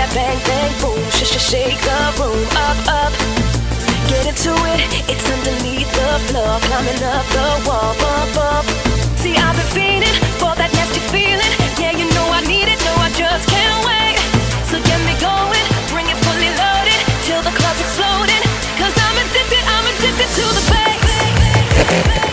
that bang, bang, boom. Shake the room, up, up. Get into it, it's underneath the floor. Climbing up the wall, bump, bump. See, I've been fiending for that nasty feeling. Yeah, you know I need it, no, I just can't wait. So get me going, bring it fully loaded, till the club's exploding. Cause I'm addicted to the bass.